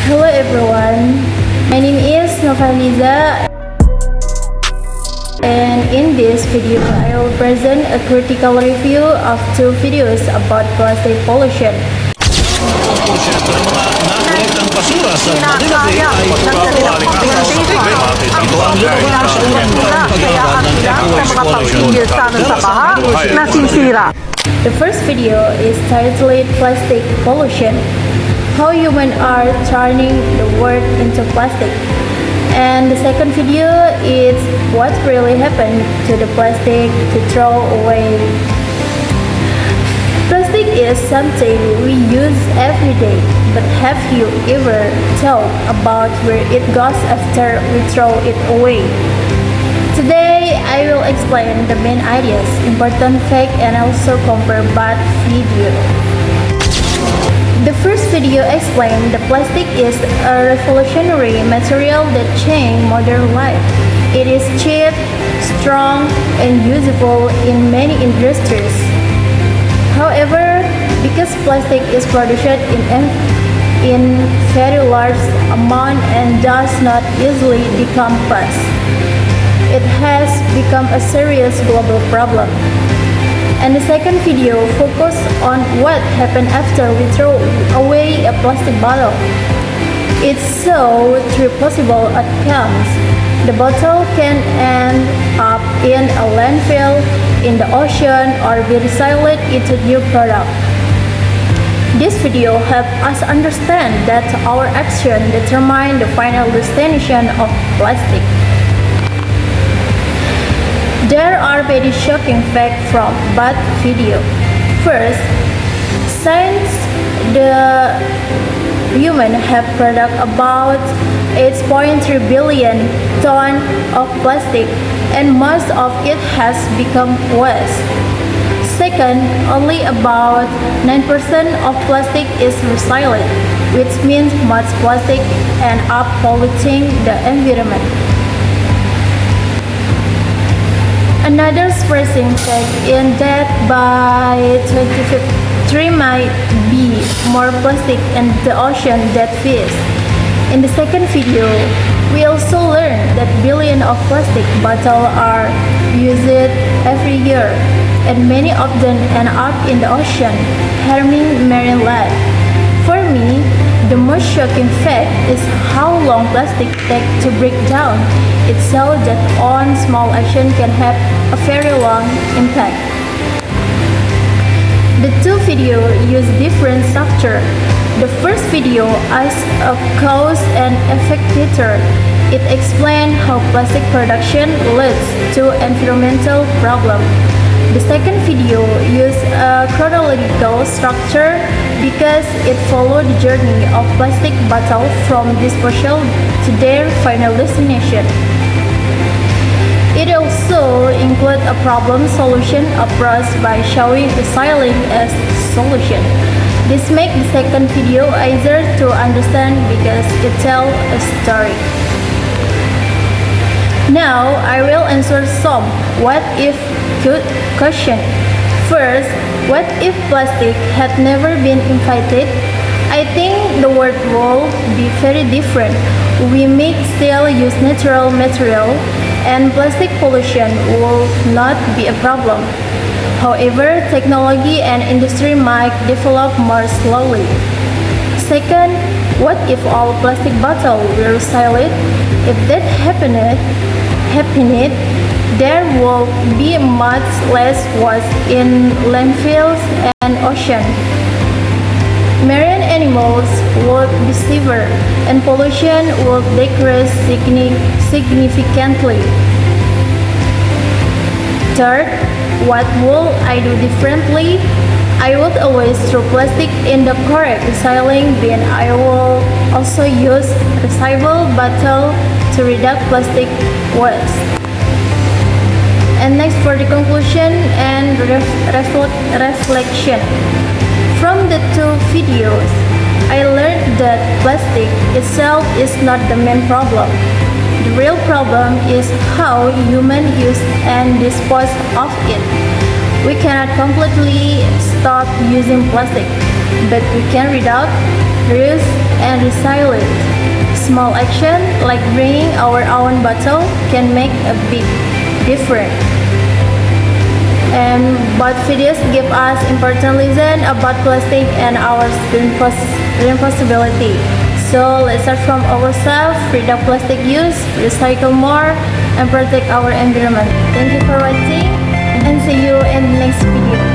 Hello everyone, my name is Novaliza, and in this video I will present a critical review of two videos about plastic pollution. The first video is titled Plastic Pollution, how humans are turning the world into plastic. And the second video is what really happened to the plastic to throw away. Plastic is something we use every day, but have you ever thought about where it goes after we throw it away? Today, I will explain the main ideas, important facts, and also compare both videos. The first video explained that plastic is a revolutionary material that changed modern life. It is cheap, strong, and usable in many industries. However, because plastic is produced in very large amount and does not easily decompose, it has become a serious global problem. And the second video focused on what happened after we throw away a plastic bottle. It saw three possible outcomes. The bottle can end up in a landfill, in the ocean, or be recycled into new product. This video helps us understand that our action determine the final destination of plastic. There are very shocking facts from both video. First, since the human have produced about 8.3 billion tons of plastic, and most of it has become waste. Second, only about 9% of plastic is recycled, which means much plastic end up polluting the environment. Another surprising fact is that by 2053 might be more plastic in the ocean than fish. In the second video, we also learned that billions of plastic bottles are used every year, and many of them end up in the ocean, harming marine life. For me, the most shocking fact is how long plastic takes to break down. It shows that one small action can have a very long impact. The two videos use different structure. The first video as a cause and effect picture. It explains how plastic production leads to environmental problems. The second video uses a chronological structure because it follows the journey of plastic bottles from disposal to their final destination. It also includes a problem-solution approach by showing recycling as solution. This makes the second video easier to understand because it tells a story. Now, I will answer some what-if questions. First, what if plastic had never been invented? I think the world will be very different. We may still use natural material, and plastic pollution will not be a problem. However, technology and industry might develop more slowly. Second, what if all plastic bottles were recycled? If that happened, there will be much less waste in landfills and ocean. Marine animals would be safer, and pollution would decrease significantly. Third, what would I do differently? I would always throw plastic in the correct recycling bin. I will also use recyclable bottle to reduce plastic waste. And next for the conclusion and reflection. From the two videos, I learned that plastic itself is not the main problem. The real problem is how humans use and dispose of it. We cannot completely stop using plastic, but we can reduce reuse, and recycle it. Small action like bringing our own bottle can make a big difference. And both videos give us important lesson about plastic and our responsibility. So let's start from ourselves, reduce plastic use, recycle more, and protect our environment. Thank you for watching, and see you in the next video.